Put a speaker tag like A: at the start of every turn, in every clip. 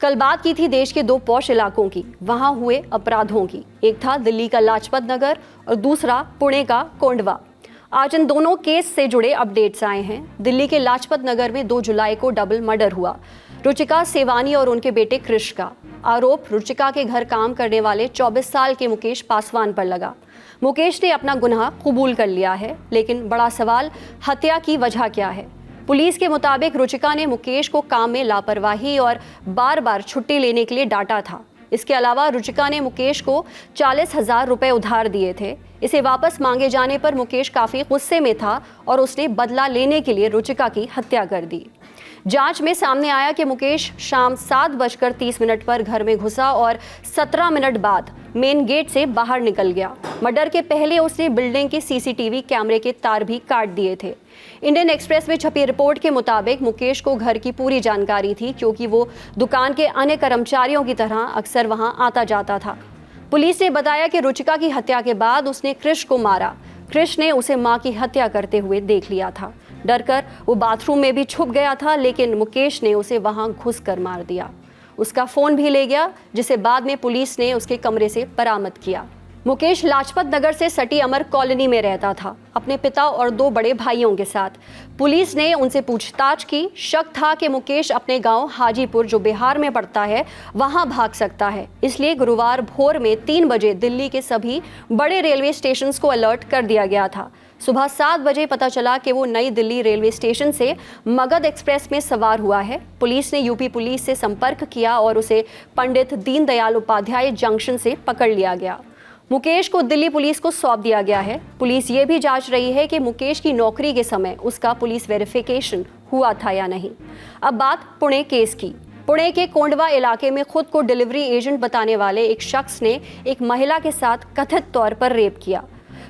A: कल बात की थी देश के दो पॉश इलाकों की, वहां हुए अपराधों की। एक था दिल्ली का लाजपत नगर और दूसरा पुणे का कोंडवा। आज इन दोनों केस से जुड़े अपडेट्स आए हैं। दिल्ली के लाजपत नगर में 2 जुलाई को डबल मर्डर हुआ। रुचिका सेवानी और उनके बेटे क्रिश का। आरोप रुचिका के घर काम करने वाले 24 साल के मुकेश पासवान पर लगा। मुकेश ने अपना गुनाह कबूल कर लिया है, लेकिन बड़ा सवाल हत्या की वजह क्या है। पुलिस के मुताबिक रुचिका ने मुकेश को काम में लापरवाही और बार बार छुट्टी लेने के लिए डांटा था। इसके अलावा रुचिका ने मुकेश को 40,000 रुपए उधार दिए थे। इसे वापस मांगे जाने पर मुकेश काफी गुस्से में था और उसने बदला लेने के लिए रुचिका की हत्या कर दी। जांच में सामने आया कि मुकेश शाम 7:30 पर घर में घुसा और 17 मिनट बाद मेन गेट से बाहर निकल गया। मर्डर के पहले उसने बिल्डिंग के सीसीटीवी कैमरे के तार भी काट दिए थे। इंडियन एक्सप्रेस में छपी रिपोर्ट के मुताबिक मुकेश को घर की पूरी जानकारी थी, क्योंकि वो दुकान के अन्य कर्मचारियों की तरह अक्सर वहां आता जाता था। पुलिस ने बताया कि रुचिका की हत्या के बाद उसने क्रिश को मारा। क्रिश ने उसे मां की हत्या करते हुए देख लिया था। डरकर वो बाथरूम में भी छुप गया था, लेकिन मुकेश ने उसे वहां घुसकर मार दिया। उसका फोन भी ले गया, जिसे बाद में पुलिस ने उसके कमरे से बरामद किया। मुकेश लाजपत नगर से सटी अमर कॉलोनी में रहता था, अपने पिता और 2 बड़े भाइयों के साथ। पुलिस ने उनसे पूछताछ की। शक था कि मुकेश अपने गांव हाजीपुर, जो बिहार में पड़ता है, वहां भाग सकता है। इसलिए गुरुवार भोर में 3 बजे दिल्ली के सभी बड़े रेलवे स्टेशन को अलर्ट कर दिया गया था। सुबह 7 बजे पता चला कि वो नई दिल्ली रेलवे स्टेशन से मगध एक्सप्रेस में सवार हुआ है। पुलिस ने यूपी पुलिस से संपर्क किया और उसे पंडित दीनदयाल उपाध्याय जंक्शन से पकड़ लिया गया। मुकेश को दिल्ली पुलिस को सौंप दिया गया है। पुलिस ये भी जांच रही है कि मुकेश की नौकरी के समय उसका पुलिस वेरिफिकेशन हुआ था या नहीं। अब बात पुणे केस की। पुणे के कोंडवा इलाके में खुद को डिलीवरी एजेंट बताने वाले एक शख्स ने एक महिला के साथ कथित तौर पर रेप किया।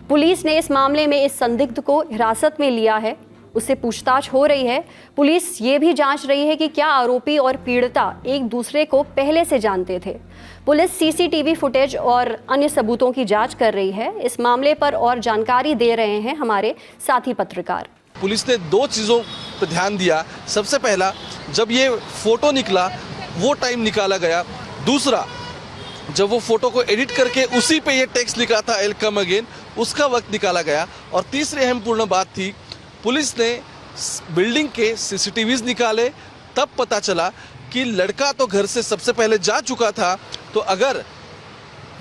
A: पुलिस ने इस मामले में इस संदिग्ध को हिरासत में लिया है। उससे पूछताछ हो रही है। पुलिस ये भी जांच रही है कि क्या आरोपी और पीड़िता एक दूसरे को पहले से जानते थे। पुलिस सीसीटीवी फुटेज और अन्य सबूतों की जांच कर रही है। इस मामले पर और जानकारी दे रहे हैं हमारे साथी पत्रकार।
B: पुलिस ने 2 चीज़ों पर ध्यान दिया। सबसे पहला, जब ये फोटो निकला वो टाइम निकाला गया। दूसरा, जब वो फोटो को एडिट करके उसी पे ये टेक्स्ट लिखा था आई विल कम अगेन, उसका वक्त निकाला गया। और तीसरी अहम पूर्ण बात थी, पुलिस ने बिल्डिंग के सीसीटीवीज निकाले। तब पता चला कि लड़का तो घर से सबसे पहले जा चुका था, तो अगर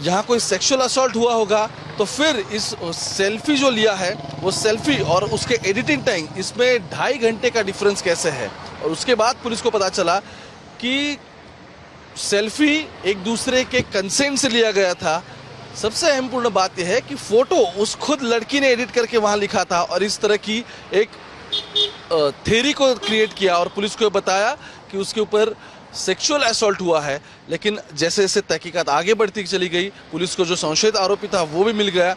B: यहाँ कोई सेक्सुअल असॉल्ट हुआ होगा तो फिर इस सेल्फी जो लिया है वो सेल्फी और उसके एडिटिंग टाइम, इसमें 2.5 घंटे का डिफरेंस कैसे है। और उसके बाद पुलिस को पता चला कि सेल्फी एक दूसरे के कंसेंट से लिया गया था। सबसे अहम पूर्ण बात यह है कि फोटो उस खुद लड़की ने एडिट करके वहाँ लिखा था और इस तरह की एक थ्योरी को क्रिएट किया और पुलिस को बताया कि उसके ऊपर सेक्सुअल असॉल्ट हुआ है। लेकिन जैसे जैसे तहकीकात आगे बढ़ती चली गई, पुलिस को जो संशयित आरोपी था वो भी मिल गया।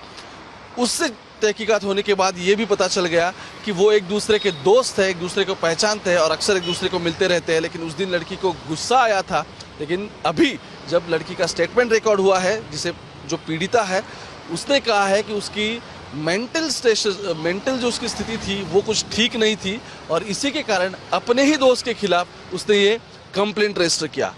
B: उससे तहकीकात होने के बाद ये भी पता चल गया कि वो एक दूसरे के दोस्त है, एक दूसरे को पहचानते हैं और अक्सर एक दूसरे को मिलते रहते हैं। लेकिन उस दिन लड़की को गुस्सा आया था। लेकिन अभी जब लड़की का स्टेटमेंट रिकॉर्ड हुआ है, जिसे जो पीड़िता है उसने कहा है कि उसकी मेंटल जो उसकी स्थिति थी वो कुछ ठीक नहीं थी और इसी के कारण अपने ही दोस्त के खिलाफ उसने ये कंप्लेंट रजिस्टर किया।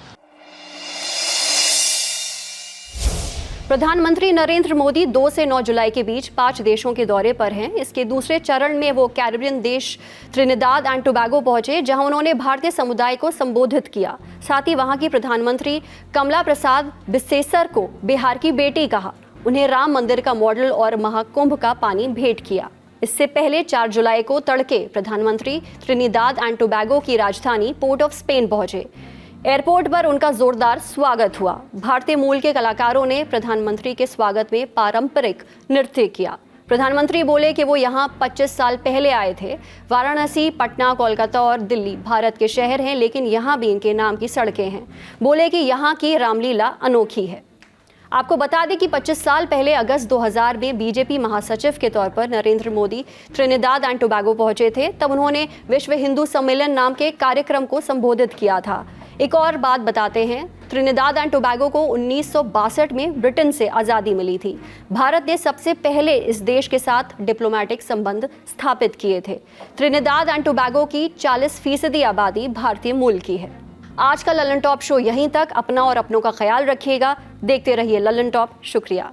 A: प्रधानमंत्री नरेंद्र मोदी 2 से 9 जुलाई के बीच 5 देशों के दौरे पर हैं। इसके दूसरे चरण में वो कैरिबियन देश त्रिनिदाद एंड टोबैगो पहुंचे, जहां उन्होंने भारतीय समुदाय को संबोधित किया। साथ ही वहां की प्रधानमंत्री कमला प्रसाद बिसेसर को बिहार की बेटी कहा। उन्हें राम मंदिर का मॉडल और महाकुंभ का पानी भेंट किया। इससे पहले 4 जुलाई को तड़के प्रधानमंत्री त्रिनिदाद एंड टोबैगो की राजधानी पोर्ट ऑफ स्पेन पहुंचे। एयरपोर्ट पर उनका जोरदार स्वागत हुआ। भारतीय मूल के कलाकारों ने प्रधानमंत्री के स्वागत में पारंपरिक नृत्य किया। प्रधानमंत्री बोले कि वो यहाँ 25 साल पहले आए थे। वाराणसी, पटना, कोलकाता और दिल्ली भारत के शहर हैं, लेकिन यहाँ भी इनके नाम की सड़कें हैं। बोले कि यहाँ की रामलीला अनोखी है। आपको बता दें कि 25 साल पहले अगस्त 2000 में बीजेपी महासचिव के तौर पर Narendra Modi Trinidad and Tobago पहुंचे थे। तब उन्होंने विश्व हिंदू सम्मेलन नाम के कार्यक्रम को संबोधित किया था। एक और बात बताते हैं, त्रिनिदाद एंड टोबैगो को 1962 में ब्रिटेन से आज़ादी मिली थी। भारत ने सबसे पहले इस देश के साथ डिप्लोमेटिक संबंध स्थापित किए थे। त्रिनिदाद एंड टोबैगो की 40% आबादी भारतीय मूल की है। आज का ललन टॉप शो यहीं तक। अपना और अपनों का ख्याल रखिएगा। देखते रहिए ललन टॉप। शुक्रिया।